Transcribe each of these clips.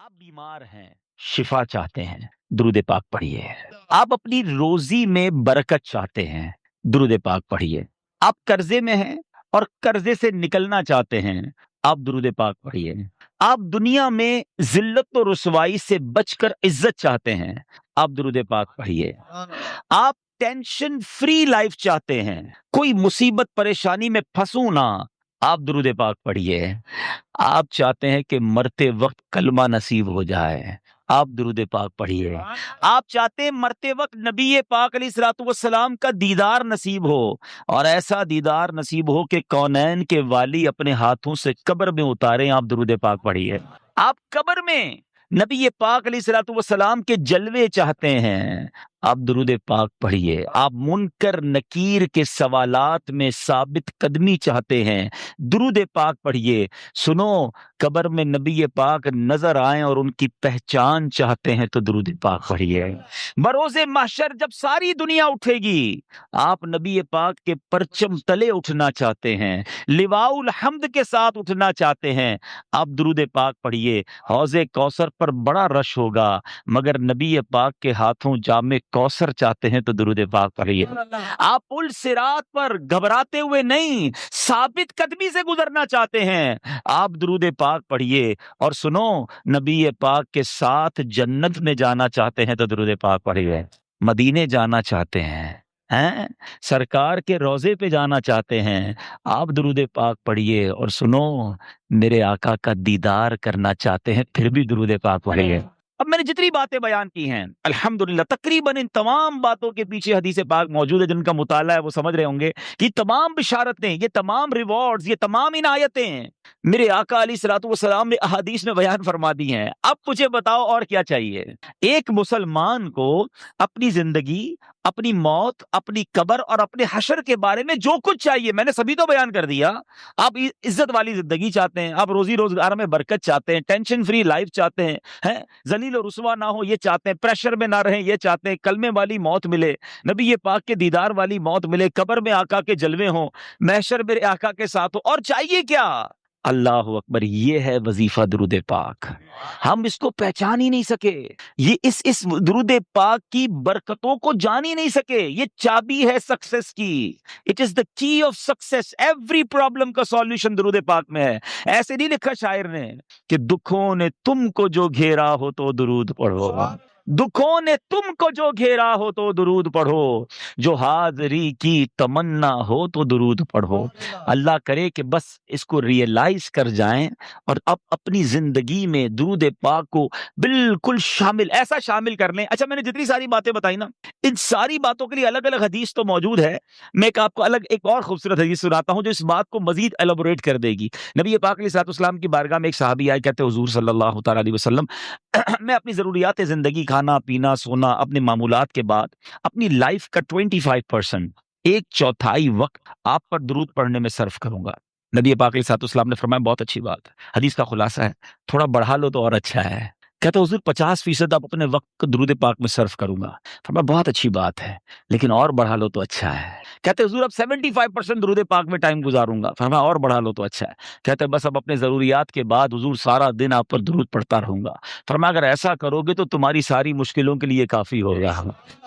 आप बीमार हैं, शिफा चाहते हैं, दुरूद पाक पढ़िए। आप अपनी रोजी में बरकत चाहते हैं, दुरूद पाक पढ़िए। आप कर्जे में हैं और कर्जे से निकलना चाहते हैं, आप दुरूद पाक पढ़िए। आप दुनिया में जिल्लत और रुसवाई से बचकर इज्जत चाहते हैं, आप दुरूद पाक पढ़िए। आप टेंशन फ्री लाइफ चाहते हैं, कोई मुसीबत परेशानी में फंसूं ना, आप दुरूद पाक पढ़िए। आप चाहते हैं कि मरते वक्त कलमा नसीब हो जाए, आप दुरूद पाक पढ़िए। आप चाहते हैं मरते वक्त नबी पाक अलैहिस्सलातु वस्सलाम का दीदार नसीब हो, और ऐसा दीदार नसीब हो कि कौनैन के वाली अपने हाथों से कब्र में उतारें, आप दुरूद पाक पढ़िए। आप कब्र में नबी पाक अलैहिस्सलातु वस्सलाम के जलवे चाहते हैं, आप दुरूद पाक पढ़िए। आप मुनकर नकीर के सवालात में साबित कदमी चाहते हैं, दुरूद पाक पढ़िए। सुनो, कब्र में नबी पाक नजर आए और उनकी पहचान चाहते हैं तो दुरूद पाक पढ़िए। बरोज़े महशर जब सारी दुनिया उठेगी, आप नबी पाक के परचम तले उठना चाहते हैं, लिवाउल हम्द के साथ उठना चाहते हैं, आप दुरूद पाक पढ़िए। हौज़े कौसर पर बड़ा रश होगा, मगर नबी पाक के हाथों जामे कौसर चाहते हैं तो दुरूद पाक पढ़िए। आप पुल सिरात पर घबराते हुए नहीं, साबित कदमी से गुजरना चाहते हैं, आप दुरूद पाक पढ़िए। और सुनो, नबी पाक के साथ जन्नत में जाना चाहते हैं तो दुरूद पाक पढ़िए। मदीने जाना चाहते हैं, सरकार के रोजे पे जाना चाहते हैं, आप दुरूद पाक पढ़िए। और सुनो, मेरे आका का दीदार करना चाहते हैं, फिर भी दुरूद पाक पढ़िए। अब मैंने जितनी बातें बयान की हैं, अल्हम्दुलिल्लाह तकरीबन इन तमाम बातों के पीछे हदीस पाक मौजूद है। जिनका मुताला है वो समझ रहे होंगे कि तमाम बिशारतें, ये तमाम रिवॉर्ड्स, ये तमाम इनायतें मेरे आका अलैहिस्सलातु वस्सलाम ने अहादीस में बयान फरमा दी हैं। अब मुझे बताओ और क्या चाहिए। एक मुसलमान को अपनी जिंदगी, अपनी मौत, अपनी कब्र और अपने हशर के बारे में जो कुछ चाहिए मैंने सभी तो बयान कर दिया। आप इज्जत वाली जिंदगी चाहते हैं, आप रोजी रोजगार में बरकत चाहते हैं, टेंशन फ्री लाइफ चाहते हैं, जलील और रुसवा ना हो ये चाहते हैं, प्रेशर में ना रहें ये चाहते हैं, कलमे वाली मौत मिले, नबी ये पाक के दीदार वाली मौत मिले, कब्र में आका के जलवे हों, महशर मेरे आका के साथ हो, और चाहिए क्या? अल्लाह अकबर, ये है वजीफा दुरूद पाक। हम इसको पहचान ही नहीं सके, ये इस दुरूद पाक की बरकतों को जान ही नहीं सके। ये चाबी है सक्सेस की, it is the key of success. Every problem का सॉल्यूशन दुरूद पाक में है। ऐसे नहीं लिखा शायर ने कि दुखों ने तुमको जो घेरा हो तो दुरूद पढ़ो, दुखों ने तुमको जो घेरा हो तो दुरूद पढ़ो, जो हाजिरी की तमन्ना हो तो दुरूद पढ़ो। अल्लाह करे कि बस इसको रियलाइज कर जाएं और अब अपनी जिंदगी में दुरूद पाक को बिल्कुल शामिल, ऐसा शामिल कर लें। अच्छा, मैंने जितनी सारी बातें बताई ना, इन सारी बातों के लिए अलग अलग हदीस तो मौजूद है। मैं आपको अलग एक और खूबसूरत हदीस सुनाता हूं जो इस बात को मजीद एलोबोरेट कर देगी। नबी पाक अलैहिस्सलाम की बारगाह में एक सहाबी आए, कहते हुजूर सल्लल्लाहु तआला अलैहि वसल्लम, मैं अपनी ज़रूरियात ज़िंदगी, खाना पीना सोना, अपने मामूलात के बाद अपनी लाइफ का 25%, एक चौथाई वक्त आप पर दुरूद पढ़ने में सर्फ करूंगा। नबी पाक अलैहिस्सलाम ने फरमाया, बहुत अच्छी बात है। हदीस का खुलासा है, थोड़ा बढ़ा लो तो और अच्छा है। कहते हुजूर 50% आप अपने वक्त को दुरूद पाक में सर्फ करूंगा। फरमाया, बहुत अच्छी बात है, लेकिन और बढ़ा लो तो अच्छा है। कहते हुजूर अब 75% दुरूद पाक में टाइम गुजारूंगा। फरमाया, और बढ़ा लो तो अच्छा है। कहते बस अब अपने जरूरियात के बाद हुजूर सारा दिन आप पर दुरूद पढ़ता रहूंगा। फरमाया, अगर ऐसा करोगे तो तुम्हारी सारी मुश्किलों के लिए काफी होगा,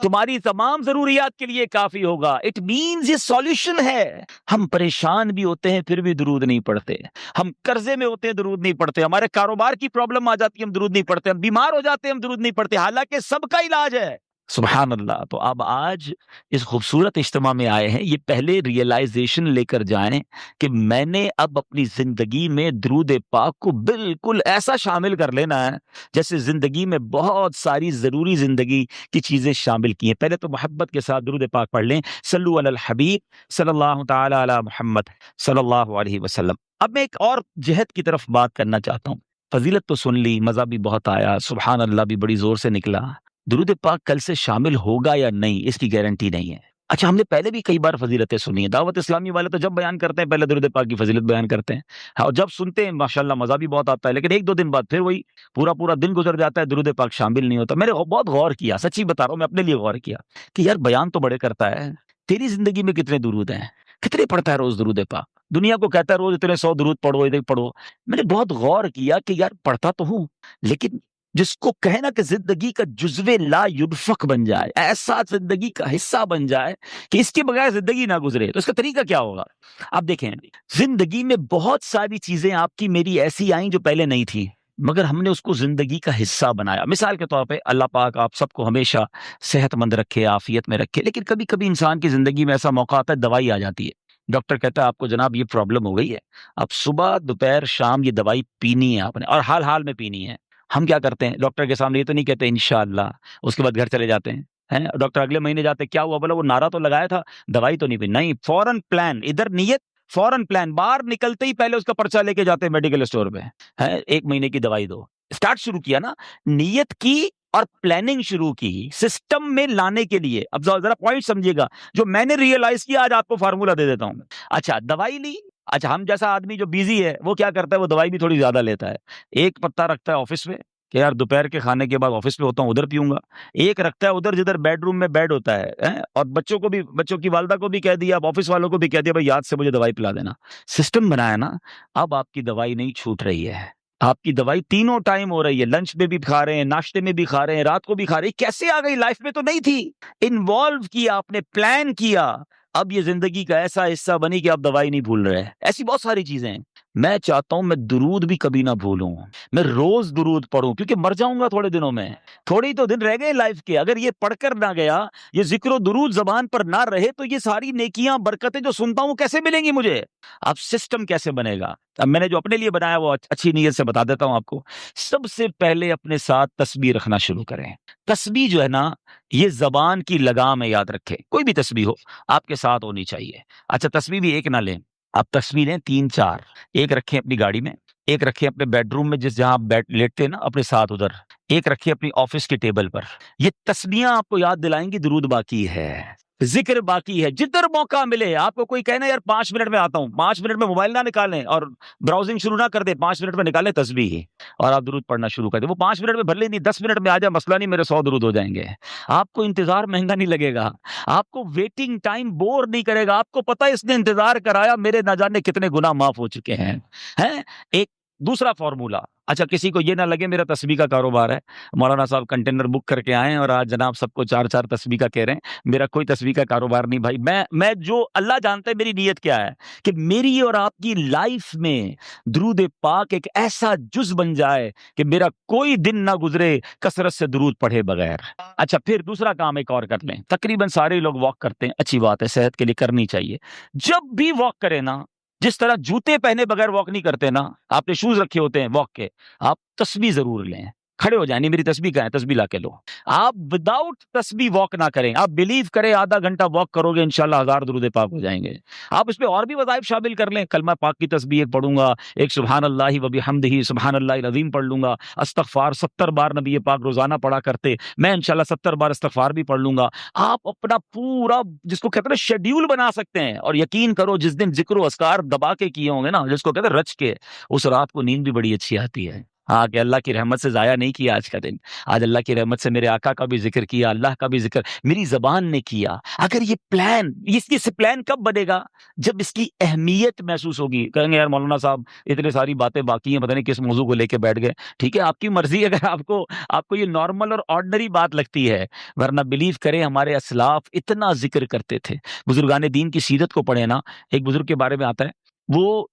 तुम्हारी तमाम जरूरियात के लिए काफी होगा। इट मीन्स ये सॉल्यूशन है। हम परेशान भी होते हैं फिर भी दुरूद नहीं पढ़ते, हम कर्जे में होते हैं दुरूद नहीं पढ़ते, हमारे कारोबार की प्रॉब्लम आ जाती है हम दुरूद नहीं पढ़ते, हम बीमार हो जाते हैं हम दुरूद नहीं पढ़ते, हालांकि सबका इलाज है। सुभान अल्लाह। तो अब आज इस खूबसूरत इज्तिमा में आए हैं, ये पहले रियलाइजेशन लेकर जाएं कि मैंने अब अपनी जिंदगी में दुरूद पाक को बिल्कुल ऐसा शामिल कर लेना है जैसे जिंदगी में बहुत सारी जरूरी जिंदगी की चीजें शामिल की हैं। पहले तो मोहब्बत के साथ दुरूद पाक पढ़ लें, सल्लु अलल हबीब सल्लल्लाहु तआला अला मुहम्मद सल्लल्लाहु अलैहि वसल्लम। अब मैं एक और जहद की तरफ बात करना चाहता हूँ। फजीलत तो सुन ली, मजा भी बहुत आया, सुभान अल्लाह भी बड़ी जोर से निकला। दुरूद पाक कल से शामिल होगा या नहीं इसकी गारंटी नहीं है। अच्छा, हमने पहले भी कई बार फजीलतें सुनी है। दावत इस्लामी वाले तो जब बयान करते हैं पहले दुरूद पाक की फजीलत बयान करते हैं, हाँ, और जब सुनते हैं माशाल्लाह मजा भी बहुत आता है, लेकिन एक दो दिन बाद फिर वही पूरा पूरा दिन गुजर जाता है, दुरूद पाक शामिल नहीं होता। मैंने बहुत गौर किया, सच्ची बता रहा हूँ, मैं अपने लिए गौर किया कि यार बयान तो बड़े करता है, तेरी जिंदगी में कितने दुरूद हैं, कितने पढ़ता है रोज दुरूद पाक? दुनिया को कहता है रोज इतने 100 दुरूद पढ़ो, इतने पढ़ो। मैंने बहुत गौर किया कि यार पढ़ता तो हूँ, लेकिन जिसको कहे ना कि जिंदगी का जुज़्वे ला युरफ़क़ बन जाए, ऐसा जिंदगी का हिस्सा बन जाए कि इसके बगैर जिंदगी ना गुजरे, तो इसका तरीका क्या होगा? आप देखें, जिंदगी में बहुत सारी चीजें आपकी मेरी ऐसी आई जो पहले नहीं थी, मगर हमने उसको जिंदगी का हिस्सा बनाया। मिसाल के तौर पे अल्लाह पाक आप सबको हमेशा सेहतमंद रखे, आफियत में रखे, लेकिन कभी-कभी इंसान की जिंदगी में ऐसा मौका आता है, दवाई आ जाती है। डॉक्टर कहता है आपको जनाब ये प्रॉब्लम हो गई है, अब सुबह, दोपहर, शाम ये दवाई पीनी है आपने और हाल-हाल में पीनी है। हम क्या करते हैं? डॉक्टर के सामने ये तो नहीं कहते इंशाअल्लाह, उसके बाद घर चले जाते हैं। हैं? डॉक्टर अगले महीने जाते हैं, क्या हुआ? बोला वो नारा तो लगाया था, दवाई तो नहीं पी। नहीं, फौरन प्लान, इधर नियत, फौरन प्लान, बाहर निकलते ही पहले उसका पर्चा लेके जाते हैं मेडिकल स्टोर पे, हैं? 1 महीने की दवाई दो। स्टार्ट शुरू किया ना, नियत की और प्लानिंग शुरू की, सिस्टम में लाने के लिए। अब ज़रा पॉइंट समझिएगा, जो मैंने रियलाइज़ किया आज आपको फ़ॉर्मूला दे देता हूँ। अच्छा, दवाई ली, अच्छा हम जैसा आदमी जो बिज़ी है, वो क्या करता है, वो दवाई भी थोड़ी ज़्यादा लेता है। एक पत्ता रखता है ऑफ़िस में कि यार दोपहर के खाने के बाद ऑफ़िस में होता हूँ, उधर पीऊँगा। एक रखता है उधर जिधर बेडरूम में बेड होता है, हैं? और बच्चों को भी, बच्चों की वालिदा को भी कह दिया, अब ऑफ़िस वालों को भी कह दिया, भाई याद से मुझे दवाई पिला देना। सिस्टम बनाया ना, अब आपकी दवाई नहीं छूट रही है। आपकी दवाई तीनों टाइम हो रही है, लंच में भी खा रहे हैं, नाश्ते में भी खा रहे हैं, रात को भी खा रहे हैं। कैसे आ गई? लाइफ़ में तो नहीं थी। इन्वॉल्व किया आपने, प्लान किया, अब ये ज़िंदगी का ऐसा हिस्सा बनी कि आप दवाई नहीं भूल रहे हैं। ऐसी बहुत सारी चीज़ें हैं। मैं चाहता हूँ मैं दुरूद भी कभी ना भूलूँ। मैं रोज़ दुरूद पढ़ूँ क्योंकि मर जाऊँगा थोड़े दिनों में। थोड़े ही तो दिन रह गए लाइफ़ के। अगर ये पढ़कर ना गया, ये ज़िक्र-ओ-दुरूद ज़बान पर ना रहे, तो ये सारी नेकियाँ, बरकतें जो सुनता हूँ, वो कैसे मिलेंगी मुझे? अब सिस्टम कैसे बनेगा? अब मैंने जो अपने लिए बनाया, वो अच्छी नीयत से बता देता हूँ आपको। सबसे पहले अपने साथ तस्बीह रखना शुरू करें। तस्बीह जो है ना, ये ज़बान की लगाम है, याद रखें। कोई भी तस्बीह हो, आपके साथ होनी चाहिए। अच्छा, तस्बीह भी एक ना लें, आप तस्बीह लें 3-4। एक रखें अपनी गाड़ी में, एक रखें अपने बेडरूम में, जहाँ आप लेटते हैं ना अपने साथ उधर, एक रखें अपनी ऑफिस के टेबल पर। ये तस्बीहां आपको याद दिलाएंगी दुरूद बाकी है, जिक्र बाकी है। जिधर मौका मिले, आपको कोई कहे ना यार 5 मिनट में आता हूँ, 5 मिनट में मोबाइल ना निकालें और ब्राउजिंग शुरू ना कर दे, 5 मिनट में निकालें तस्बीह और आप दुरूद पढ़ना शुरू कर दें। वो 5 मिनट में भले नहीं 10 मिनट में आ जाए, मसला नहीं, मेरे 100 दुरूद हो जाएंगे। आपको इंतजार महंगा नहीं लगेगा, आपको वेटिंग टाइम बोर नहीं करेगा। आपको पता है इसने इंतजार कराया, मेरे ना जाने कितने गुनाह माफ हो चुके हैं। हैं? एक दूसरा फ़ॉर्मूला, अच्छा किसी को ये ना लगे मेरा तस्बीह का कारोबार है, मौलाना साहब कंटेनर बुक करके आए हैं और आज जनाब सबको 4-4 तस्बीह का कह रहे हैं। मेरा कोई तस्बीह का कारोबार नहीं भाई। मैं जो अल्लाह जानता है मेरी नीयत क्या है, कि मेरी और आपकी लाइफ़ में दुरूद पाक एक ऐसा जुज़ बन जाए कि मेरा कोई दिन ना गुज़रे कसरत से दुरूद पढ़े बगैर। अच्छा, फिर दूसरा काम एक और कर लें। तकरीबन सारे लोग वॉक करते हैं, अच्छी बात है, सेहत के लिए करनी चाहिए। जब भी वॉक करें ना, जिस तरह जूते पहने बगैर वॉक नहीं करते ना, आपने शूज़ रखे होते हैं वॉक के, आप तस्बीह ज़रूर लें। खड़े हो जाएँ, नहीं मेरी तस्बीह कहाँ है? तस्बीह ला के लो। आप विदाउट तस्बीह वॉक ना करें। आप बिलीव करें आधा घंटा वॉक करोगे, इंशाअल्लाह 1000 दुरूद पाक हो जाएँगे। आप इसमें और भी वज़ाइफ शामिल कर लें। कलमा पाक की तस्बीह एक पढ़ूँगा, एक सुभान अल्लाहि व बिहम्दिही सुभानल्लाहिल अज़ीम पढ़ लूँगा। इस्तग़फ़ार 70 बार नबी पाक रोज़ाना पढ़ा करते। मैं इंशाअल्लाह 70 बार इस्तग़फ़ार भी पढ़ लूँगा। आप अपना पूरा, जिसको कहते हैं ना, शेड्यूल बना सकते हैं और यकीन करो जिस दिन ज़िक्र व अस्कार दबा के किए होंगे ना, जिसको कहते हैं रच के, उस रात को नींद भी बड़ी अच्छी आती है। हाँ, कि अल्लाह की रहमत से ज़ाया नहीं किया आज का दिन। आज अल्लाह की रहमत से मेरे आका का भी ज़िक्र किया, अल्लाह का भी ज़िक्र मेरी ज़बान ने किया। अगर ये प्लान, इससे प्लान कब बनेगा? जब इसकी अहमियत महसूस होगी। कहेंगे यार मौलाना साहब इतनी सारी बातें बाकी हैं, पता नहीं किस मौज़ू को लेके बैठ गए। ठीक है, आपकी मर्ज़ी। अगर आपको आपको ये नॉर्मल और ऑर्डिनरी बात लगती है, वरना बिलीव करें हमारे असलाफ इतना ज़िक्र करते थे। बुज़ुर्गान दीन की सीरत को पढ़े ना, एक बुज़ुर्ग के बारे में आता है, वो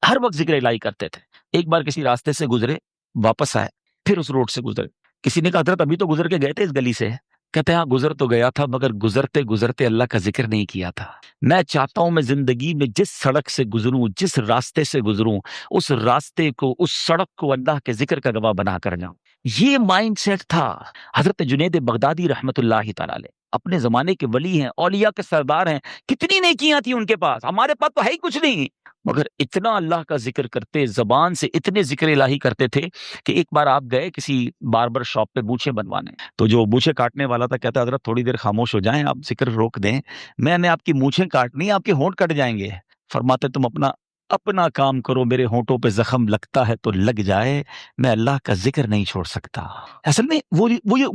हर वक़्त ज़िक्र इलाही करते थे। एक बार किसी रास्ते से गुज़रे, वापस आए, फिर उस रोड से गुज़रे। किसी ने कहा हज़रत अभी तो गुज़र के गए थे इस गली से। कहते हैं हाँ, गुज़र तो गया था मगर गुज़रते-गुज़रते अल्लाह का ज़िक्र नहीं किया था। मैं चाहता हूँ मैं ज़िंदगी में जिस सड़क से गुज़रूँ, जिस रास्ते से गुज़रूँ, उस रास्ते को, उस सड़क को अल्लाह के ज़िक्र का गवाह बना कर जाऊँ। ये माइंडसेट था। हज़रत जुनैद बगदादी रहमतुल्लाहि तआला अलैह अपने ज़माने के वली हैं, औलिया के सरदार हैं। कितनी नेकियाँ थी उनके पास, हमारे पास तो है ही कुछ नहीं। मगर इतना अल्लाह का ज़िक्र करते, ज़बान से इतने ज़िक्र इलाही करते थे कि एक बार आप गए किसी बार्बर शॉप पे मूंछें बनवाने, तो जो मूंछें काटने वाला था कहता हज़रत थोड़ी देर खामोश हो जाएँ, आप ज़िक्र रोक दें, मैंने आपकी मूंछें काटनी है, आपके होंठ कट जाएँगे। फरमाते तुम अपना अपना काम करो, मेरे होंठों पे जख्म लगता है तो लग जाए, मैं अल्लाह का जिक्र नहीं छोड़ सकता। असल में वो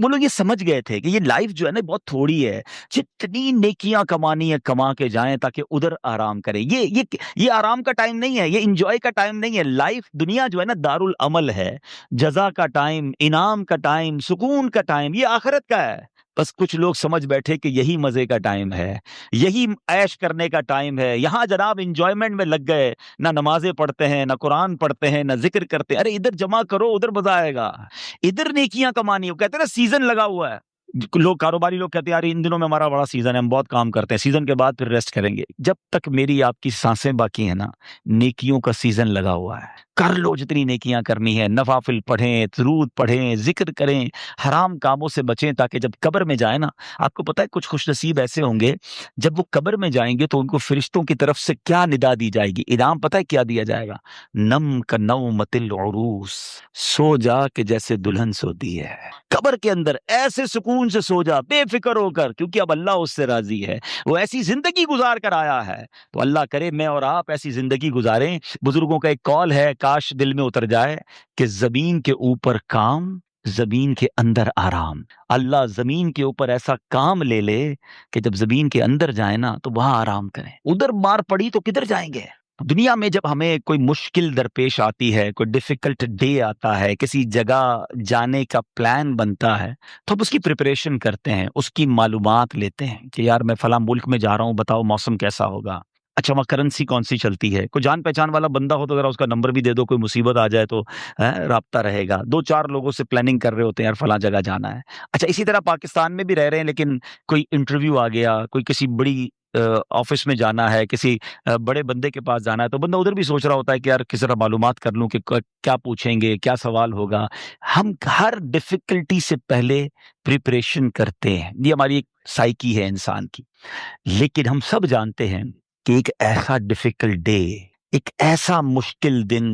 लोग ये समझ गए थे कि ये लाइफ जो है ना बहुत थोड़ी है, जितनी नेकियां कमानी है कमा के जाएं ताकि उधर आराम करें। ये आराम का टाइम नहीं है, ये इंजॉय का टाइम नहीं है। लाइफ दुनिया जो है ना दारुल अमल है, जजा का टाइम, इनाम का टाइम, सुकून का टाइम, ये आखिरत का है। बस कुछ लोग समझ बैठे कि यही मजे का टाइम है, यही ऐश करने का टाइम है। यहां जनाब इंजॉयमेंट में लग गए, ना नमाजें पढ़ते हैं, ना कुरान पढ़ते हैं, ना जिक्र करते हैं। अरे इधर जमा करो, उधर मजा आएगा। इधर नेकियां कमानी हो, कहते हैं ना सीजन लगा हुआ है। लोग, कारोबारी लोग कहते हैं यार इन दिनों में हमारा बड़ा सीजन है, हम बहुत काम करते हैं, सीजन के बाद फिर रेस्ट करेंगे। जब तक मेरी आपकी सांसें बाकी है ना, नेकियों का सीजन लगा हुआ है। कर लो जितनी नेकियां करनी है, नवाफिल पढ़ें, दुरूद पढ़ें, जिक्र करें, हराम कामों से बचें, ताकि जब कब्र में जाए ना, आपको पता है कुछ खुशनसीब ऐसे होंगे जब वो कब्र में जाएंगे तो उनको फरिश्तों की तरफ से क्या निदा दी जाएगी, इनाम पता है क्या दिया जाएगा? नम का नौमतिल उरूस, सो जा के जैसे दुल्हन सोती है। कब्र के अंदर ऐसे सुकून से सो जा बेफिक्र होकर, क्योंकि अब अल्लाह उससे राजी है, वो ऐसी जिंदगी गुजार कर आया है। तो अल्लाह करे मैं और आप ऐसी जिंदगी गुजारें। बुजुर्गों का एक कॉल है, काश दिल में उतर जाए, कि जमीन के ऊपर काम, जमीन के अंदर आराम। अल्लाह जमीन के ऊपर ऐसा काम ले ले कि जब जमीन के अंदर जाए ना तो वहां आराम करें। उधर मार पड़ी तो किधर जाएंगे? दुनिया में जब हमें कोई मुश्किल दरपेश आती है, कोई डिफिकल्ट डे आता है, किसी जगह जाने का प्लान बनता है, तो हम उसकी प्रिपरेशन करते हैं, उसकी मालूमात लेते हैं कि यार मैं फला मुल्क में जा रहा हूँ, बताओ मौसम कैसा होगा, अच्छा वहाँ करेंसी कौन सी चलती है, कोई जान पहचान वाला बंदा हो तो जरा उसका नंबर भी दे दो, कोई मुसीबत आ जाए तो राब्ता रहेगा। दो चार लोगों से प्लानिंग कर रहे होते हैं यार फला जगह जाना है। अच्छा इसी तरह पाकिस्तान में भी रह रहे हैं, लेकिन कोई इंटरव्यू आ गया, कोई किसी बड़ी ऑफिस में जाना है, किसी बड़े बंदे के पास जाना है, तो बंदा उधर भी सोच रहा होता है कि यार किस तरह मालूमात कर लूं कि क्या पूछेंगे, क्या सवाल होगा। हम हर डिफिकल्टी से पहले प्रिपरेशन करते हैं, ये हमारी एक साइकी है इंसान की। लेकिन हम सब जानते हैं कि एक ऐसा डिफिकल्ट डे, एक ऐसा मुश्किल दिन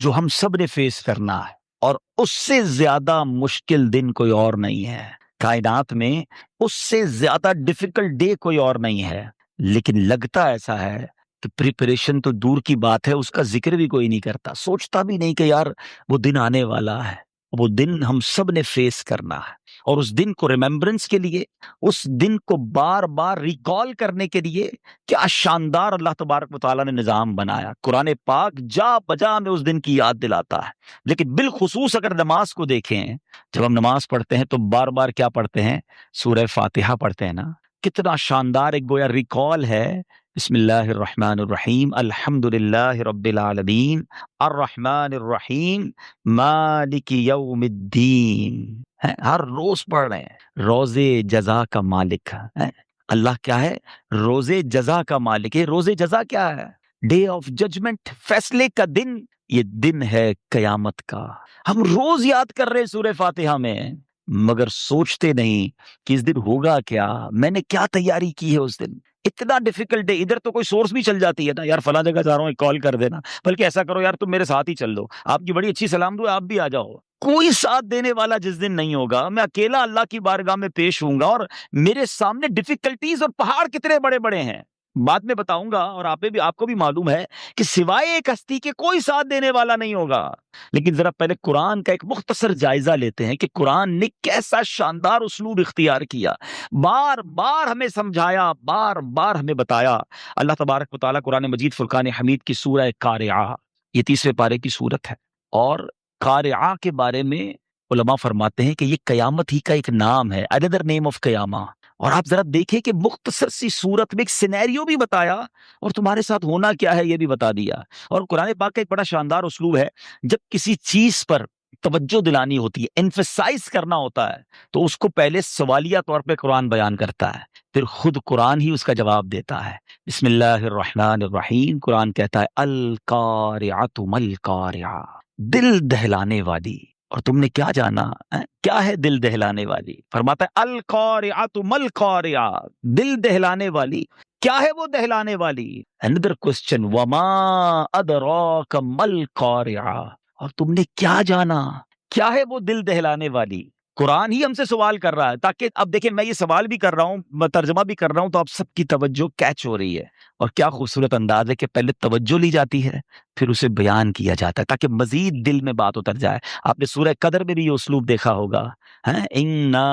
जो हम सब ने फेस करना है, और उससे ज्यादा मुश्किल दिन कोई और नहीं है कायनात में, उससे ज्यादा डिफिकल्ट डे कोई और नहीं है। लेकिन लगता ऐसा है कि प्रिपरेशन तो दूर की बात है, उसका जिक्र भी कोई नहीं करता, सोचता भी नहीं कि यार वो दिन आने वाला है। वो दिन हम सब ने फेस करना है, और उस दिन को रिमेम्बरेंस के लिए, उस दिन को बार बार रिकॉल करने के लिए क्या शानदार अल्लाह तबारक व तआला ने निजाम बनाया। कुरान पाक जा बजा में उस दिन की याद दिलाता है। लेकिन बिलखुसूस अगर नमाज को देखें, जब हम नमाज पढ़ते हैं तो बार बार क्या पढ़ते हैं? सूरह फातिहा पढ़ते हैं ना। कितना शानदार एक गोया रिकॉल है। बिस्मिल्लाहिर्रहमानिर्रहीम, अल्हम्दुलिल्लाहि रब्बिल आलमीन, अर्रहमानिर रहीम, मालिकी यौमिद्दीन। हर रोज पढ़ रहे हैं, रोजे जजा का मालिक है। अल्लाह क्या है? रोजे जजा का मालिक है। रोजे जजा क्या है? डे ऑफ जजमेंट, फैसले का दिन। ये दिन है कयामत का। हम रोज याद कर रहे हैं सूरह फातिहा में, मगर सोचते नहीं कि इस दिन होगा क्या, मैंने क्या तैयारी की है उस दिन। इतना डिफिकल्ट है। इधर तो कोई सोर्स भी चल जाती है ना, यार फला जगह जा रहा हूँ, एक कॉल कर देना, बल्कि ऐसा करो यार तुम मेरे साथ ही चल लो, आपकी बड़ी अच्छी सलाम दुआ, आप भी आ जाओ। कोई साथ देने वाला जिस दिन नहीं होगा, मैं अकेला अल्लाह की बारगाह में पेश होऊंगा, और मेरे सामने डिफिकल्टीज और पहाड़ कितने बड़े बड़े हैं बाद में बताऊंगा। और आपको भी मालूम है कि सिवाय एक हस्ती के कोई साथ देने वाला नहीं होगा। लेकिन जरा पहले कुरान का एक मुख्तसर जायजा लेते हैं कि कुरान ने कैसा शानदार उसलूब इख्तियार किया, बार बार हमें समझाया, बार बार हमें बताया। अल्लाह तबारक व तआला कुरान मजीद फुरकान हमीद की सूरह कारिआ, ये 30वें पारे की सूरत है, और कारिआ के बारे में उलमा फरमाते हैं कि ये कयामत ही का एक नाम है, अनदर नेम ऑफ कयामा। और आप जरा देखें कि मुख्तसर सी सूरत में एक सिनेरियो भी बताया, और तुम्हारे साथ होना क्या है ये भी बता दिया। और कुरान पाक का एक बड़ा शानदार उस्लूब है, जब किसी चीज पर तवज्जो दिलानी होती है, एम्फसाइज करना होता है, तो उसको पहले सवालिया तौर पे कुरान बयान करता है, फिर खुद कुरान ही उसका जवाब देता है। बिस्मिल्लाहिर्रहमानिर्रहीम, कुरान कहता है अल कारिअतु मल कारिआ, दिल दहलाने वाली। और तुमने क्या जाना है? क्या है दिल दहलाने वाली? फरमाता है अल कारिअतु मल कारिआ, दिल दहलाने वाली। क्या है वो दहलाने वाली? अनदर क्वेश्चन, वमा अदराक मल कारिआ, और तुमने क्या जाना क्या है वो दिल दहलाने वाली? कुरान ही हमसे सवाल कर रहा है, ताकि अब देखिए मैं ये सवाल भी कर रहा हूँ, मैं तर्जुमा भी कर रहा हूँ, तो आप सबकी तवज्जो कैच हो रही है। और क्या खूबसूरत अंदाज है कि पहले तवज्जो ली जाती है, फिर उसे बयान किया जाता है, ताकि मजीद दिल में बात उतर जाए। आपने सूरह कदर में भी ये उसलूब देखा होगा, है इन्ना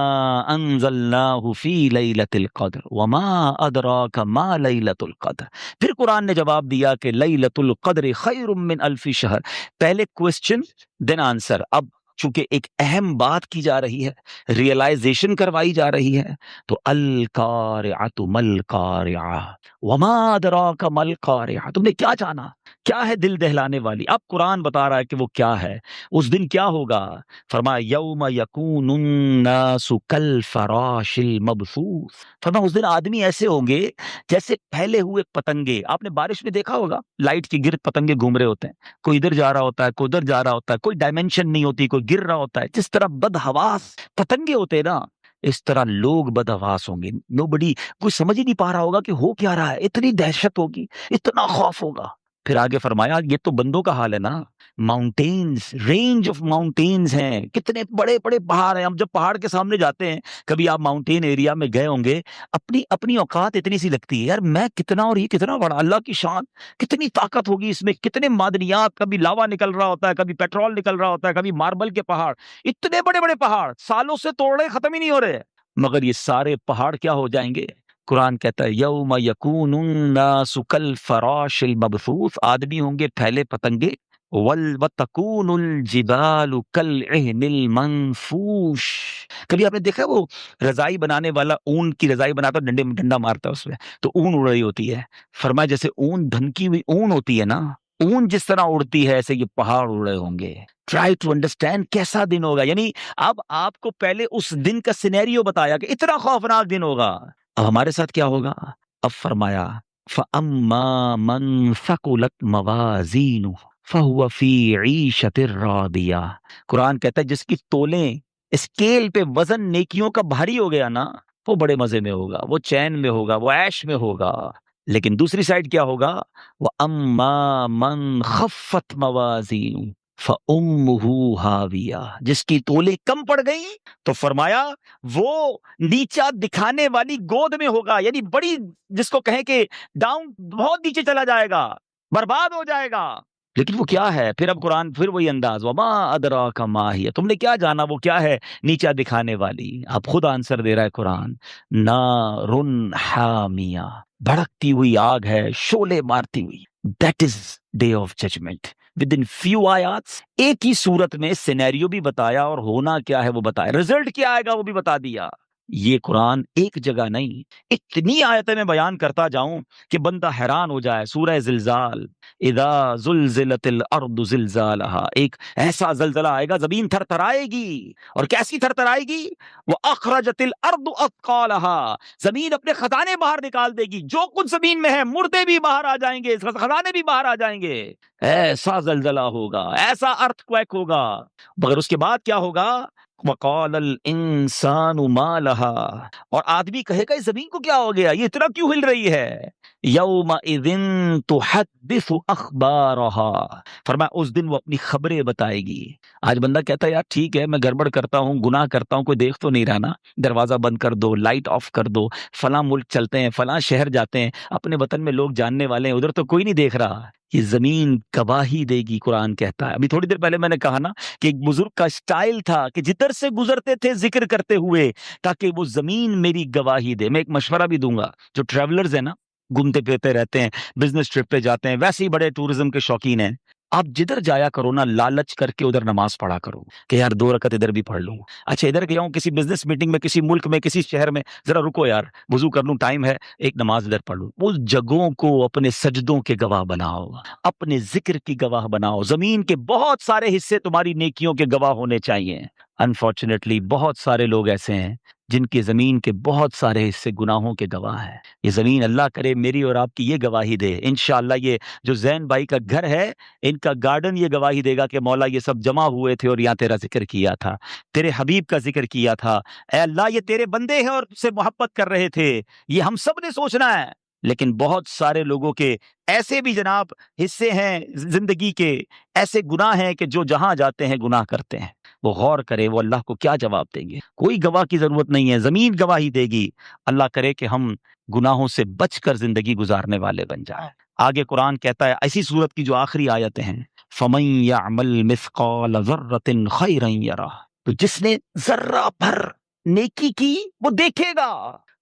अंज़लनाहु फी लैलतिल कद्र वमा अदराका मा लैलतुल कद्र। फिर कुरान ने जवाब दिया कि लैलतुल कद्र खैरुम मिन अल्फी शहर। पहले क्वेश्चन देन आंसर। अब चूंकि एक अहम बात की जा रही है, रियलाइजेशन करवाई जा रही है, तो अल कारिअतु मल कारिआ वमा अदराका मल कारिआ। तुमने क्या जाना, क्या है दिल दहलाने वाली। अब कुरान बता रहा है कि वो क्या है, उस दिन क्या होगा। फरमाया यौम यकूनुन नासु कल फराशिल मबसूस। फरमाया उस दिन आदमी ऐसे होंगे जैसे फैले हुए पतंगे। आपने बारिश में देखा होगा, लाइट के गिर्द पतंगे घूम रहे होते हैं, कोई इधर जा रहा होता है, कोई उधर जा रहा होता है, कोई डायमेंशन नहीं होती, कोई गिर रहा होता है। जिस तरह बदहवास पतंगे होते हैं ना, इस तरह लोग बदहवास होंगे। नोबडी, कोई समझ ही नहीं पा रहा होगा कि हो क्या रहा है। इतनी दहशत होगी, इतना खौफ होगा। फिर आगे फरमाया ये तो बंदों का हाल है ना। माउंटेन्स, रेंज ऑफ माउंटेन्स हैं, कितने बड़े बड़े पहाड़ हैं। हम जब पहाड़ के सामने जाते हैं, कभी आप माउंटेन एरिया में गए होंगे, अपनी अपनी औकात इतनी सी लगती है, यार मैं कितना और ये कितना बड़ा, अल्लाह की शान, कितनी ताकत होगी इसमें, कितने मादनियात, कभी लावा निकल रहा होता है, कभी पेट्रोल निकल रहा होता है, कभी मार्बल के पहाड़, इतने बड़े बड़े पहाड़ सालों से तोड़ रहे, खत्म ही नहीं हो रहे। मगर ये सारे पहाड़ क्या हो जाएंगे। कुरान कहता है यौम यकूनुन नासु कल फराशिल मबसूस, आदमी होंगे फैले पतंगे। वल वतकूनुल जिबालु कल इहनिल मनफूश। कभी आपने देखा है वो रजाई बनाने वाला ऊन की रजाई बनाता है, डंडे में डंडा मारता है उसमें, तो ऊन उड़ रही होती है। फरमाया जैसे ऊन, धनकी हुई ऊन होती है ना, ऊन जिस तरह उड़ती है, ऐसे ये पहाड़ उड़ रहे होंगे। ट्राई टू अंडरस्टैंड कैसा दिन होगा। यानी अब आपको पहले उस दिन का सिनेरियो बताया कि इतना खौफनाक दिन होगा। अब हमारे साथ क्या होगा। अब फरमाया फअम्मा मन सकुलत मवाजीनु फहुवा फी ईशतिर रादिया। कुरान कहता है जिसकी तोलें, स्केल पे वजन नेकियों का भारी हो गया ना, वो बड़े मजे में होगा, वो चैन में होगा, वो ऐश में होगा। लेकिन दूसरी साइड क्या होगा, वो अम्मा मन खफ्फत मवाजीनु फउम्मुहु हाविया। जिसकी तोलें कम पड़ गई, तो फरमाया वो नीचा दिखाने वाली गोद में होगा। यानी बड़ी, जिसको कहें कि डाउन, बहुत नीचे चला जाएगा, बर्बाद हो जाएगा। लेकिन वो क्या है, फिर अब कुरान फिर वही अंदाज, वमा अदराका मा हिया, तुमने क्या जाना वो क्या है नीचा दिखाने वाली। अब खुद आंसर दे रहा है कुरान, नारुन हामिया, भड़कती हुई आग है, शोले मारती हुई। That is day of judgement. Within few आयात एक ही सूरत में सिनेरियो भी बताया और होना क्या है वो बताया, रिजल्ट क्या आएगा वो भी बता दिया। ये कुरान एक जगह नहीं, इतनी आयतें में बयान करता जाऊं कि बंदा हैरान हो जाए। सूरह जिलजाल, इदा जुलजिलतिल अर्दु जिलजालहा, एक ऐसा जलजला आएगा जमीन थरथराएगी। और कैसी थरथराएगी, वो अखरजतिल अर्दु अथकालहा, जमीन अपने खजाने बाहर निकाल देगी। जो कुछ जमीन में है, मुर्दे भी बाहर आ जाएंगे, खजाने भी बाहर आ जाएंगे। ऐसा जलजला होगा, ऐसा अर्थक्वेक होगा। मगर उसके बाद क्या होगा, वक़ालल इंसानु मा लहा, और आदमी कहेगा इस जमीन को क्या हो गया, ये इतना क्यों हिल रही है। यौमइज़िन तुहद्दिसु अखबारहा, फरमाया उस दिन वो अपनी खबरें बताएगी। आज बंदा कहता है यार ठीक है, मैं गड़बड़ करता हूँ, गुनाह करता हूँ, कोई देख तो नहीं रहा ना, दरवाजा बंद कर दो, लाइट ऑफ कर दो, फलां मुल्क चलते हैं, फलां शहर जाते हैं, अपने वतन में लोग जानने वाले हैं, उधर तो कोई नहीं देख रहा। ये जमीन गवाही देगी, कुरान कहता है। अभी थोड़ी देर पहले मैंने कहा ना कि एक बुजुर्ग का स्टाइल था कि जिधर से गुजरते थे जिक्र करते हुए, ताकि वो जमीन मेरी गवाही दे। मैं एक मशवरा भी दूंगा, जो ट्रैवलर्स है ना, घूमते फिरते रहते हैं, बिजनेस ट्रिप पे जाते हैं, वैसे ही बड़े टूरिज्म के शौकीन हैं, आप जिधर जाया करो ना, लालच करके उधर नमाज पढ़ा करो कि यार 2 रकत इधर भी पढ़ लूं। अच्छा इधर गया हूं किसी बिजनेस मीटिंग में, किसी मुल्क में, किसी शहर में, जरा रुको यार, वजू कर लूं, टाइम है, एक नमाज इधर पढ़ लूं। उस जगहों को अपने सजदों के गवाह बनाओ, अपने जिक्र की गवाह बनाओ। जमीन के बहुत सारे हिस्से तुम्हारी नेकियों के गवाह होने चाहिए। अनफॉर्चुनेटली बहुत सारे लोग ऐसे हैं जिनकी जमीन के बहुत सारे हिस्से गुनाहों के गवाह हैं। ये जमीन अल्लाह करे मेरी और आपकी ये गवाही दे। इंशाअल्लाह ये जो जैन भाई का घर है, इनका गार्डन ये गवाही देगा कि मौला ये सब जमा हुए थे और यहाँ तेरा जिक्र किया था, तेरे हबीब का जिक्र किया था। ऐ अल्लाह ये तेरे बंदे हैं और तुझसे मोहब्बत कर रहे थे। ये हम सब ने सोचना है। लेकिन बहुत सारे लोगों के ऐसे भी जनाब हिस्से हैं जिंदगी के, ऐसे गुनाह हैं कि जो जहां जाते हैं गुनाह करते हैं। वो गौर करें वो अल्लाह को क्या जवाब देंगे। कोई गवाह की जरूरत नहीं है, जमीन गवाही देगी। अल्लाह करे कि हम गुनाहों से बचकर जिंदगी गुजारने वाले बन जाए। आगे कुरान कहता है, ऐसी सूरत की जो आखिरी आयतें हैं, फमन यअमल मिस्काल ज़र्रतिन खैरन यरा, तो जिसने जर्रा भर नेकी की वो देखेगा।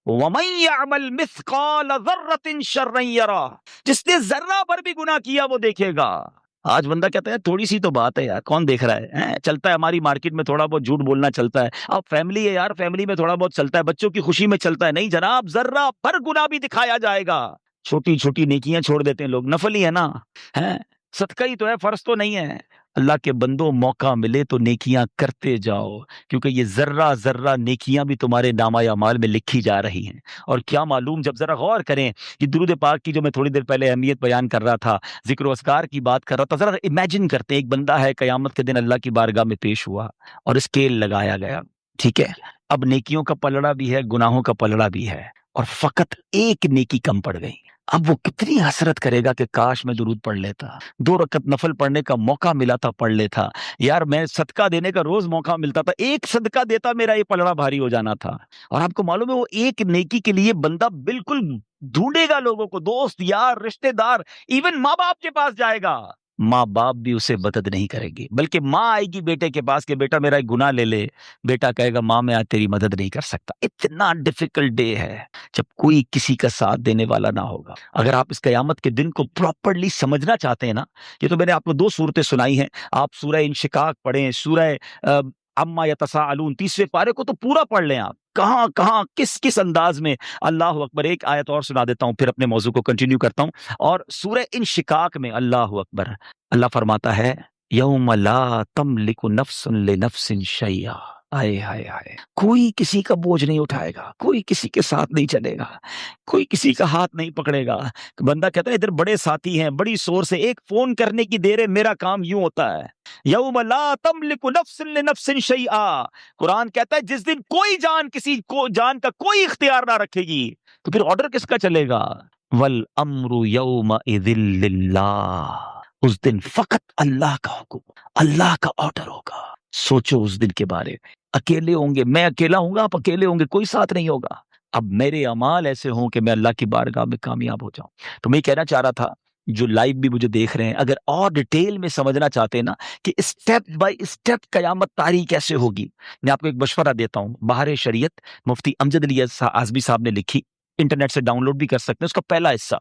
वमन यअमल मिस्काल ज़र्रतिन शर्रन यरा, जिसने जर्रा भर भी गुनाह किया वो देखेगा। आज बंदा कहता है थोड़ी सी तो बात है यार, कौन देख रहा है, हैं? चलता है हमारी मार्केट में थोड़ा बहुत झूठ बोलना चलता है, अब फैमिली है यार, फैमिली में थोड़ा बहुत चलता है, बच्चों की खुशी में चलता है। नहीं जनाब, जर्रा भर गुनाह भी दिखाया जाएगा। छोटी छोटी नेकियां छोड़ देते हैं लोग, नफल ही है ना, है सदका ही तो है, फर्ज तो नहीं है। अल्लाह के बंदो, मौका मिले तो नेकियां करते जाओ, क्योंकि ये जर्रा जर्रा नेकियां भी तुम्हारे नामा अमाल में लिखी जा रही हैं। और क्या मालूम, जब जरा गौर करें कि दुरूद पाक की जो मैं थोड़ी देर पहले अहमियत बयान कर रहा था, जिक्र व अस्कार की बात कर रहा था, जरा इमेजिन करते हैं एक बंदा है कयामत के दिन अल्लाह की बारगाह में पेश हुआ और स्केल लगाया गया, ठीक है। अब नेकियों का पलड़ा भी है, गुनाहों का पलड़ा भी है, और फकत एक नेकी कम पड़ गई। अब वो कितनी हसरत करेगा कि काश मैं दुरूद पढ़ लेता, 2 रकत नफल पढ़ने का मौका मिला था, पढ़ लेता यार, मैं सदका देने का रोज मौका मिलता था, एक सदका देता मेरा ये पलड़ा भारी हो जाना था। और आपको मालूम है वो एक नेकी के लिए बंदा बिल्कुल ढूंढेगा लोगों को, दोस्त यार रिश्तेदार, इवन माँ बाप के पास जाएगा, माँ बाप भी उसे मदद नहीं करेंगे, बल्कि माँ आएगी बेटे के पास कि बेटा मेरा एक गुनाह ले ले, बेटा कहेगा माँ मैं आज तेरी मदद नहीं कर सकता। इतना डिफिकल्ट डे है जब कोई किसी का साथ देने वाला ना होगा। अगर आप इस कयामत के दिन को प्रॉपरली समझना चाहते हैं ना, ये तो मैंने आपको 2 सूरतें सुनाई हैं, आप सूरह इंशिकाक पढ़ें, सूरह अम्मा यतसाअलून 30वें पारे को तो पूरा पढ़ लें आप, कहाँ कहाँ किस किस अंदाज में। अल्लाह अकबर, एक आयत और सुना देता हूं फिर अपने मौजू को कंटिन्यू करता हूं। और सूरह इंशिकाक में अल्लाह अकबर, अल्लाह फरमाता है, यौम ला तमलिकु नफ्सुन लिनफ्सिन शैया, आए हाय हाय, कोई किसी का बोझ नहीं उठाएगा, कोई किसी के साथ नहीं चलेगा, कोई किसी का हाथ नहीं पकड़ेगा। बंदा कहता है इधर बड़े साथी हैं, बड़ी शोर से एक फोन करने की देर है, मेरा काम यूं होता है। यौम ला तमलिकु नफ्सुन लिनफ्सिन शैआ, कुरान कहता है जिस दिन कोई जान किसी को जान का कोई इख्तियार ना रखेगी, तो फिर ऑर्डर किसका चलेगा। वल अम्रु यौम इज़िल लिल्लाह, उस दिन फकत अल्लाह का हुक्म, अल्लाह का ऑर्डर होगा। सोचो उस दिन के बारे में, अकेले होंगे, मैं अकेला हूंगा, आप अकेले होंगे, कोई साथ नहीं होगा। अब मेरे अमाल ऐसे हों कि मैं अल्लाह की बारगाह में कामयाब हो जाऊं। तो मैं कहना चाह रहा था, जो लाइव भी मुझे देख रहे हैं, अगर और डिटेल में समझना चाहते हैं ना कि स्टेप बाय स्टेप कयामत तारीख कैसे होगी, मैं आपको एक मशवरा देता हूं। बाहर शरीयत मुफ्ती अमजद अली आज़मी साहब ने लिखी, इंटरनेट से डाउनलोड भी कर सकते हैं, उसका पहला हिस्सा,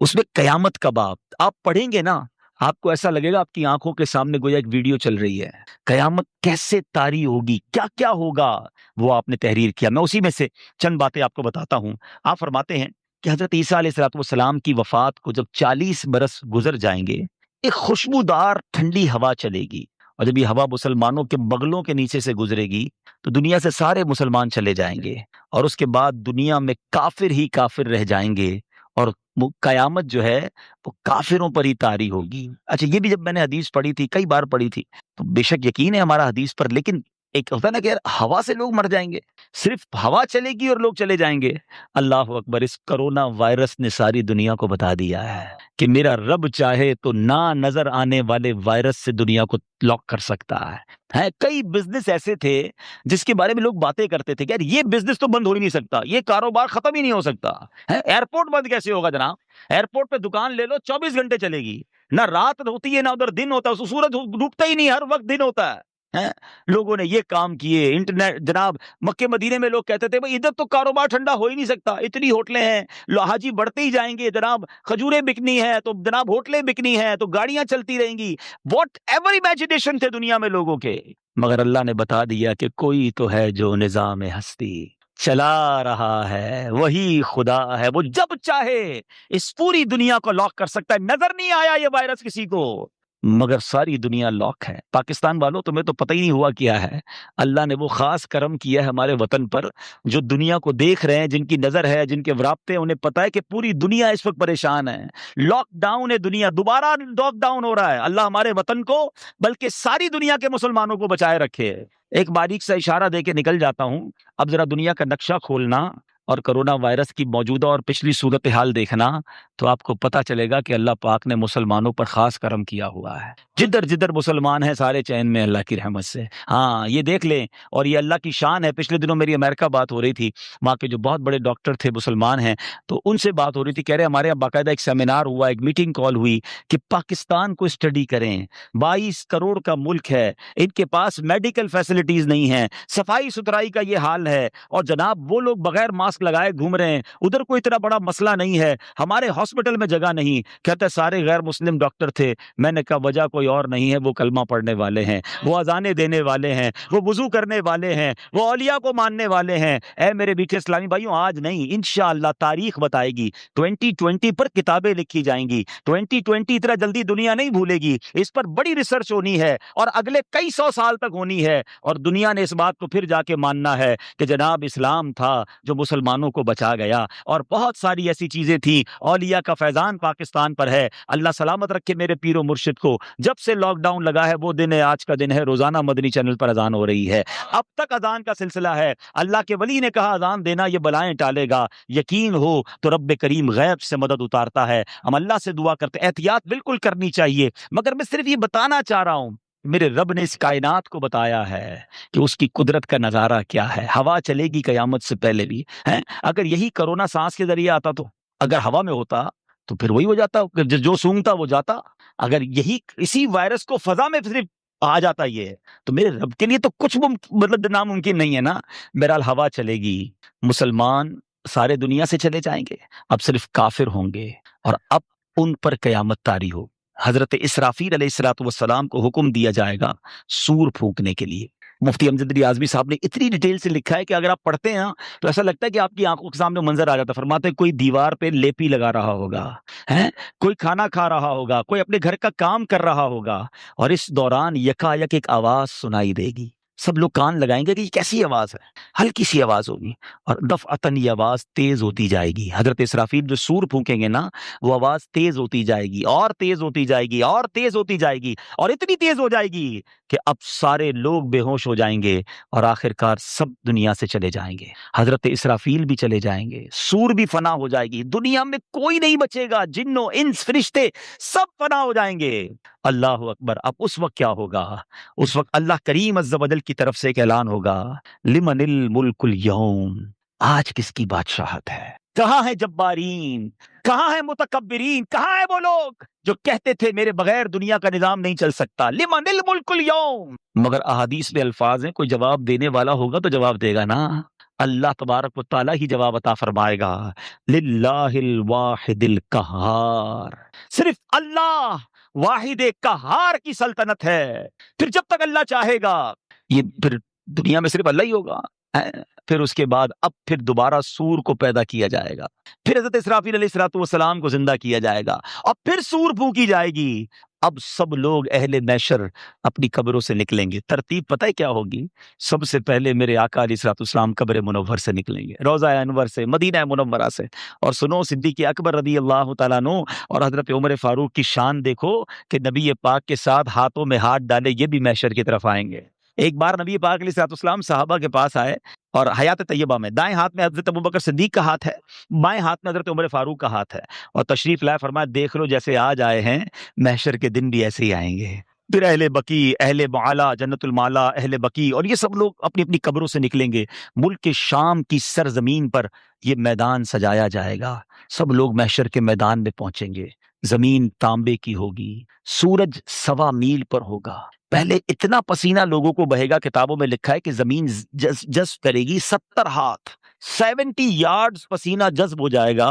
उसमें कयामत का बाब आप पढ़ेंगे ना, आपको ऐसा लगेगा आपकी आंखों के सामने गोया एक वीडियो चल रही है। कयामत कैसे तारी होगी, क्या क्या होगा, वो आपने तहरीर किया। मैं उसी में से चंद बातें आपको बताता हूं। आप फरमाते हैं कि हजरत ईसा अलैहिस्सलाम की वफात को जब 40 बरस गुजर जाएंगे, एक खुशबूदार ठंडी हवा चलेगी, और जब ये हवा मुसलमानों के बगलों के नीचे से गुजरेगी तो दुनिया से सारे मुसलमान चले जाएंगे, और उसके बाद दुनिया में काफिर ही काफिर रह जाएंगे, और कयामत जो है वो काफिरों पर ही तारी होगी। अच्छा, ये भी जब मैंने हदीस पढ़ी थी, कई बार पढ़ी थी, तो बेशक यकीन है हमारा हदीस पर, लेकिन एक होता है ना कि यार हवा से लोग मर जाएंगे, सिर्फ हवा चलेगी और लोग चले जाएंगे। अल्लाह अकबर, इस कोरोना वायरस ने सारी दुनिया को बता दिया है कि मेरा रब चाहे तो ना नजर आने वाले वायरस से दुनिया को लॉक कर सकता है। कई बिजनेस ऐसे थे जिसके बारे में लोग बातें करते थे कि यार ये बिजनेस तो बंद हो ही नहीं सकता, ये कारोबार खत्म ही नहीं हो सकता है। एयरपोर्ट बंद कैसे होगा जनाब, एयरपोर्ट पे दुकान ले लो 24 घंटे चलेगी, ना रात होती है ना उधर दिन होता है, सूरज डूबता ही नहीं, हर वक्त दिन होता है। हैं? लोगों ने ये काम किए, इंटरनेट जनाब, मक्के मदीने में लोग कहते थे भाई इधर तो कारोबार ठंडा हो ही नहीं सकता, इतनी होटलें हैं, हाजी बढ़ते ही जाएंगे जनाब, खजूरें बिकनी है तो जनाब होटलें बिकनी है तो गाड़ियां चलती रहेंगी, वॉट एवर इमेजिनेशन थे दुनिया में लोगों के। मगर अल्लाह ने बता दिया कि कोई तो है जो निजाम हस्ती चला रहा है, वही खुदा है, वो जब चाहे इस पूरी दुनिया को लॉक कर सकता है। नजर नहीं आया ये वायरस किसी को, मगर सारी दुनिया लॉक है। पाकिस्तान वालों, तुम्हें तो पता ही नहीं हुआ क्या है, अल्लाह ने वो खास करम किया है हमारे वतन पर, जो दुनिया को देख रहे हैं, जिनकी नजर है, जिनके वराब्ते हैं, उन्हें पता है कि पूरी दुनिया इस वक्त परेशान है, लॉकडाउन है दुनिया, दोबारा लॉकडाउन हो रहा है। अल्लाह हमारे वतन को बल्कि सारी दुनिया के मुसलमानों को बचाए रखे। एक बारीक सा इशारा दे के निकल जाता हूं, अब जरा दुनिया का नक्शा खोलना, और कोरोना वायरस की मौजूदा और पिछली सूरत हाल देखना, तो आपको पता चलेगा कि अल्लाह पाक ने मुसलमानों पर खास करम किया हुआ है। जिधर जिधर मुसलमान हैं सारे चैन में अल्लाह की रहमत से। हाँ, ये देख लें, और ये अल्लाह की शान है। पिछले दिनों मेरी अमेरिका बात हो रही थी, वहाँ के जो बहुत बड़े डॉक्टर थे मुसलमान हैं, तो उनसे बात हो रही थी, कह रहे हमारे यहाँ बाकायदा एक सेमिनार हुआ, एक मीटिंग कॉल हुई कि पाकिस्तान को स्टडी करें। 22 करोड़ का मुल्क है, इनके पास मेडिकल फैसिलिटीज नहीं है, सफाई सुथराई का ये हाल है, और जनाब वो लोग बगैर मास्क लगाए घूम रहे हैं। उधर कोई इतना बड़ा मसला नहीं है, हमारे हॉस्पिटल में जगह नहीं। कहते सारे गैर मुस्लिम डॉक्टर थे। मैंने कहा वजह कोई और नहीं है, वो कलमा पढ़ने वाले हैं, वो अजाने देने वाले हैं, वो वुजू करने वाले हैं, वो औलिया को मानने वाले हैं। ऐ मेरे मीठे इस्लामी भाइयों, आज नहीं, इंशाअल्लाह तारीख बताएगी। 2020 पर किताबें लिखी जाएंगी। 2020 इतना जल्दी दुनिया नहीं भूलेगी, इस पर बड़ी रिसर्च होनी है और अगले कई सौ साल तक होनी है, और दुनिया ने इस बात को फिर जाके मानना है कि जनाब इस्लाम था जो मुसलमानों को बचा गया। और बहुत सारी ऐसी चीजें थी, औलिया का फैजान पाकिस्तान पर है। अल्लाह सलामत रखे मेरे पीरो मुर्शिद को। जब से लॉकडाउन लगा है वो दिन है, आज का दिन है, रोजाना मदनी चैनल पर अजान हो रही है, अब तक अजान का सिलसिला है। अल्लाह के वली ने कहा अजान देना ये बलाएं टालेगा, यकीन हो तो रब्बे करीम गैब से मदद उतारता है। हम अल्लाह से दुआ करते, एहतियात बिल्कुल करनी चाहिए, मगर मैं सिर्फ ये बताना चाह रहा हूं, मेरे रब ने इस कायनात को बताया है कि उसकी कुदरत का नजारा क्या है। हवा चलेगी कयामत से पहले भी है। अगर यही कोरोना सांस के जरिए आता, तो अगर हवा में होता तो फिर वही हो जाता, जो सूंघता वो जाता। अगर यही इसी वायरस को फजा में सिर्फ आ जाता ये, तो मेरे रब के लिए तो कुछ मतलब नामुमकिन नहीं है ना। बहरहाल हवा चलेगी, मुसलमान सारे दुनिया से चले जाएंगे, अब सिर्फ काफिर होंगे, और अब उन पर कयामत तारी हो। हजरत इसराफील अलैहिस्सलाम को हुक्म दिया जाएगा सूर फूंकने के लिए। मुफ्ती अमजद अली आजमी साहब ने इतनी डिटेल से लिखा है कि अगर आप पढ़ते हैं तो ऐसा लगता है कि आपकी आंखों के सामने मंजर आ जाता है। फरमाते हैं कोई दीवार पे लेपी लगा रहा होगा, है कोई खाना खा रहा होगा, कोई अपने घर का काम कर रहा होगा, और इस दौरान यकायक एक आवाज सुनाई देगी। सब लोग कान लगाएंगे कि ये कैसी आवाज है, हल्की सी आवाज होगी, और दफअतन ये आवाज तेज होती जाएगी। हजरत इसराफील जो सूर फूंकेंगे ना, वो आवाज तेज होती जाएगी और तेज होती जाएगी और तेज होती जाएगी, और इतनी तेज हो जाएगी कि अब सारे लोग बेहोश हो जाएंगे, और आखिरकार सब दुनिया से चले जाएंगे। हजरत इसराफील भी चले जाएंगे, सूर भी फना हो जाएगी, दुनिया में कोई नहीं बचेगा, जिन्नो इंस फरिश्ते सब फना हो जाएंगे। अल्लाह अकबर। अब उस वक्त क्या होगा? उस वक्त अल्लाह करीम अज़्ज़ वजल की तरफ से एक ऐलान होगा, लिमनिल मुल्कुल यौम, आज किसकी बादशाहत है? कहाँ है जब्बारीन, कहाँ है मुतकब्बिरीन, कहाँ है वो लोग जो कहते थे मेरे बगैर दुनिया का निजाम नहीं चल सकता? लिमनिल मुल्कुल यौम। मगर अहादीस में अल्फाज हैं, कोई जवाब देने वाला होगा तो जवाब देगा ना। अल्लाह तबारक व तआला ही जवाब अता फरमाएगा, लिल्लाहिल वाहिदिल कहार। सिर्फ अल्लाह वाहिद कहार की सल्तनत है। फिर जब तक अल्लाह चाहेगा, ये फिर दुनिया में सिर्फ अल्लाह ही होगा। फिर उसके बाद अब फिर दोबारा सूर को पैदा किया जाएगा, फिर हज़रत इसराफील अलैहिस्सलाम को जिंदा किया जाएगा, और फिर सूर फूंकी जाएगी। अब सब लोग अहले मैशर अपनी कब्रों से निकलेंगे। तरतीब पता है क्या होगी? सबसे पहले मेरे आका अलैहिस्सलाम कब्र मुनव्वर से निकलेंगे, रोज़ा अनवर से, मदीना मुनव्वरा से। और सुनो, सिद्दीक़ अकबर रज़ी अल्लाह तआला अन्हु और हज़रत उमर फारूक की शान देखो कि नबी पाक के साथ हाथों में हाथ डाले ये भी मैशर की तरफ आएंगे। एक बार नबी पाक अलैहिस्सलाम सहाबा के पास आए, और हयात तैयबा में दाएं हाथ में हज़रत अबू बकर सिद्दीक का हाथ है, बाएं हाथ में हज़रत उमर फारूक का हाथ है, और तशरीफ लाए, फरमाया देख लो जैसे आज आए हैं, महशर के दिन भी ऐसे ही आएंगे। फिर अहले बकी, अहले माला, जन्नतुल माला, अहले बकी, और ये सब लोग अपनी अपनी कब्रों से निकलेंगे। मुल्क के शाम की सरजमीन पर ये मैदान सजाया जाएगा, सब लोग महशर के मैदान में पहुंचेंगे। जमीन तांबे की होगी, सूरज 1.25 मील पर होगा। पहले इतना पसीना लोगों को बहेगा, किताबों में लिखा है कि जमीन जज्ब करेगी 70 हाथ, 70 यार्ड्स पसीना जज्ब हो जाएगा।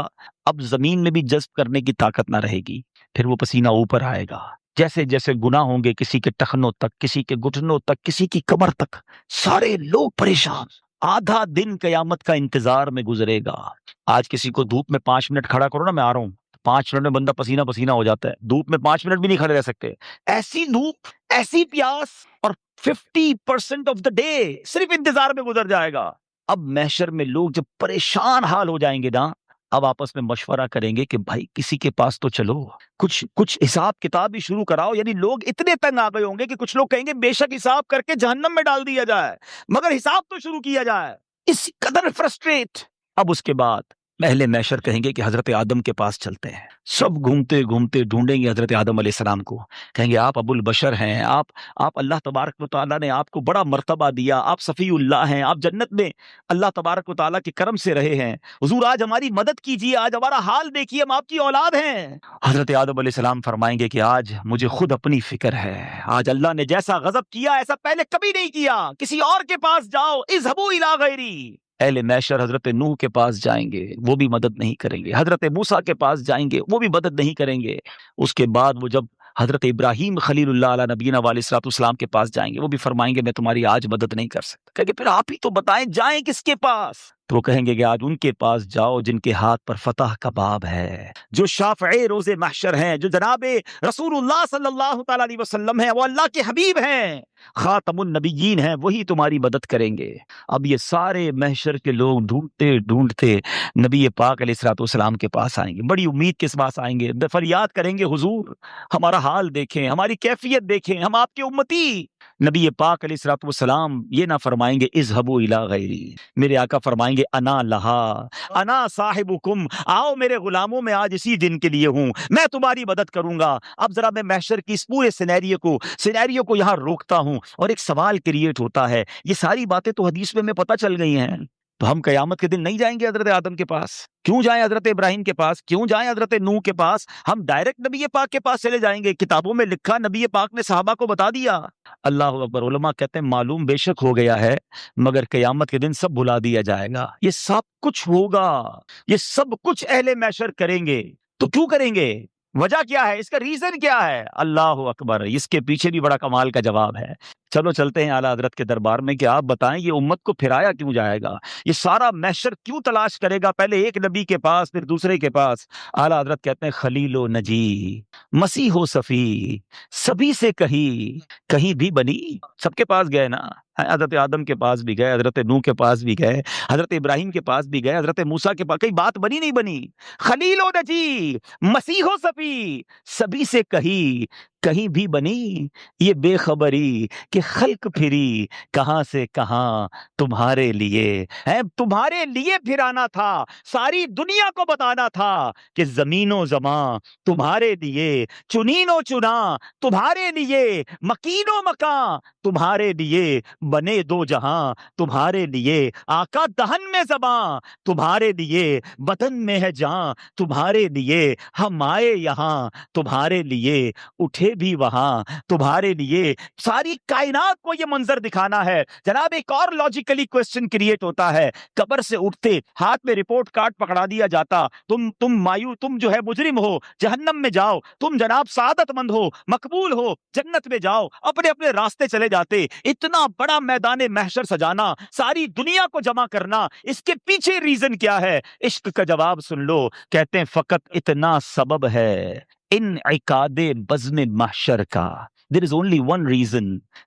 अब जमीन में भी जज्ब करने की ताकत ना रहेगी। फिर वो पसीना ऊपर आएगा, जैसे जैसे गुनाह होंगे, किसी के टखनों तक, किसी के घुटनों तक, किसी की कमर तक, सारे लोग परेशान। आधा दिन कयामत का इंतजार में गुजरेगा। आज किसी को धूप में 5 मिनट खड़ा करो ना, मैं आ रहा हूं, 5 मिनट में बंदा पसीना पसीना हो जाता है। धूप में 5 मिनट भी नहीं खड़े रह सकते। ऐसी धूप, ऐसी प्यास, और 50% ऑफ द डे सिर्फ इंतजार में गुजर जाएगा। अब महशर में लोग जब परेशान हाल हो जाएंगे ना, अब आपस में मशवरा करेंगे कि भाई किसी के पास तो चलो, कुछ हिसाब किताब भी शुरू कराओ। यानी लोग इतने तंग आ गए होंगे कि कुछ लोग कहेंगे बेशक हिसाब करके जहन्नम में डाल दिया जाए, मगर हिसाब तो शुरू किया जाए। इस कदर फ्रस्ट्रेट अब उसके बाद पहले मैशर कहेंगे कि हजरत आदम के पास चलते हैं। सब घूमते घूमते ढूंढेंगे हजरत आदम अलैहिस्सलाम को, कहेंगे आप अबुल बशर हैं, आप अल्लाह तबारक व तआला ने आपको बड़ा मर्तबा दिया, आप सफ़ीउल्लाह हैं, आप जन्नत में अल्लाह तबारक व तआला के करम से रहे हैं। हुजूर आज हमारी मदद कीजिए, आज हमारा हाल देखिए, हम आपकी औलाद हैं। हजरत आदम अलैहिस्सलाम फरमाएंगे कि आज मुझे खुद अपनी फिक्र है, आज अल्लाह ने जैसा गजब किया ऐसा पहले कभी नहीं किया, किसी और के पास जाओ, इज़हबू इला गैरी। अहले मैशर हजरत नूह के पास जाएंगे, वो भी मदद नहीं करेंगे। हजरत मूसा के पास जाएंगे, वो भी मदद नहीं करेंगे। उसके बाद वो जब हजरत इब्राहीम खलीलुल्लाह अला नबीना वालेस्सलाम के पास जाएंगे, वो भी फरमाएंगे मैं तुम्हारी आज मदद नहीं कर सकता। कहेंगे फिर आप ही तो बताएं जाएं किसके पास? तो वो कहेंगे कि आज उनके पास जाओ जिनके हाथ पर फतह का बाब है, जो शाफ़ए रोज़े महशर हैं, जो जनाबे रसूलुल्लाह सल्लल्लाहु तआला अलैहि वसल्लम हैं, वो अल्लाह के हबीब हैं, खातमुन नबिय्यीन हैं, वही तुम्हारी मदद करेंगे। अब ये सारे महशर के लोग ढूंढते ढूंढते नबी पाक अलैहिस्सलाम के पास आएंगे, बड़ी उम्मीद के पास आएंगे, फरियाद करेंगे हुजूर हमारा हाल देखें, हमारी कैफियत देखें, हम आपके उम्मती। नबी पाक अलैहिस्सलाम ये ना फरमाएंगे इज़हबू इला गैरी, मेरे आका फरमाएंगे अना लहा, अना साहिबुकुम, आओ मेरे गुलामों में आज इसी दिन के लिए हूं, मैं तुम्हारी मदद करूंगा। अब जरा मैं महशर की इस पूरे सिनेरियो को यहां रोकता हूं और एक सवाल क्रिएट होता है। ये सारी बातें तो हदीस में हमें पता चल गई हैं, तो हम कयामत के दिन नहीं जाएंगे हजरत आदम के पास? क्यों जाएं हजरत इब्राहिम के पास? क्यों जाएं हजरत नूह के पास? हम डायरेक्ट नबी पाक के पास चले जाएंगे। किताबों में लिखा, नबी पाक ने सहाबा को बता दिया। अल्लाह अकबर। उलमा कहते हैं मालूम बेशक हो गया है, मगर कयामत के दिन सब भुला दिया जाएगा। ये सब कुछ होगा, ये सब कुछ अहले मैशर करेंगे। तो क्यों करेंगे? वजह क्या है? इसका रीजन क्या है? अल्लाह अकबर। इसके पीछे भी बड़ा कमाल का जवाब है। चलो चलते हैं आला हजरत के दरबार में कि आप बताएं ये उम्मत को फिराया क्यों जाएगा, ये सारा मैशर क्यों तलाश करेगा, पहले एक नबी के पास फिर दूसरे के पास। आला हजरत कहते हैं खलीलो नजी, मसीहो सफी, सभी से कहीं कहीं भी बनी। सबके पास गए ना, हजरत आदम के पास भी गए, हजरत नूह के पास भी गए, हजरत इब्राहिम के पास भी गए, हजरत मूसा के पास, कहीं बात बनी नहीं बनी। खलीलो नजी, मसीहो सफी, सभी से कहीं कहीं भी बनी, ये बेखबरी कि खल्क फिरी कहां से कहां तुम्हारे लिए है, तुम्हारे लिए फिराना था, सारी दुनिया को बताना था कि जमीनो जमा तुम्हारे लिए, चुनीनो चुना तुम्हारे लिए, मकीनो मकां तुम्हारे लिए, बने दो जहां तुम्हारे लिए, आका दहन में जबां तुम्हारे लिए, बदन में है जान तुम्हारे लिए, हम आए यहां तुम्हारे लिए, उठे भी वहां तुम्हारे लिए। सारी कायनात को ये मंजर दिखाना है। जनाब एक और लॉजिकली क्वेश्चन क्रिएट होता है, कब्र से उठते हाथ में रिपोर्ट कार्ड पकड़ा दिया जाता, तुम जो है मुजरिम हो, जहन्नम में जाओ, तुम जनाब सादतमंद हो, मकबूल हो, जन्नत में जाओ, अपने अपने रास्ते चले जाते। इतना बड़ा मैदान महशर सजाना, सारी दुनिया को जमा करना, इसके पीछे रीजन क्या है? इश्क का जवाब सुन लो। कहते हैं फकत इतना सबब है इन इकादे बज़्म महशर का, there is only one reason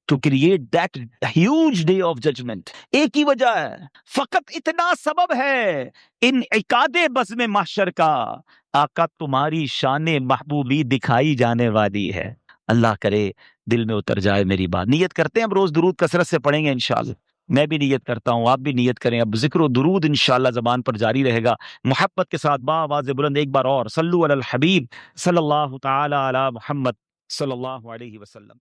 to create that huge day of judgment। एक ही वजह है, फकत इतना सबब है इन इकादे बज़्म महशर का, आका तुम्हारी शान महबूबी दिखाई जाने वाली है। अल्लाह करे दिल में उतर जाए मेरी बात। नियत करते हैं अब रोज दुरूद कसरत से पढ़ेंगे इंशाअल्लाह। मैं भी नियत करता हूं, आप भी नियत करें। अब जिक्र दुरूद इंशाअल्लाह ज़बान पर जारी रहेगा, मोहब्बत के साथ बाआवाज़ बुलंद एक बार और सल्लु अलल हबीब सल्लल्लाहु तआला अला मुहम्मद सल्लल्लाहु अलैहि वसल्लम।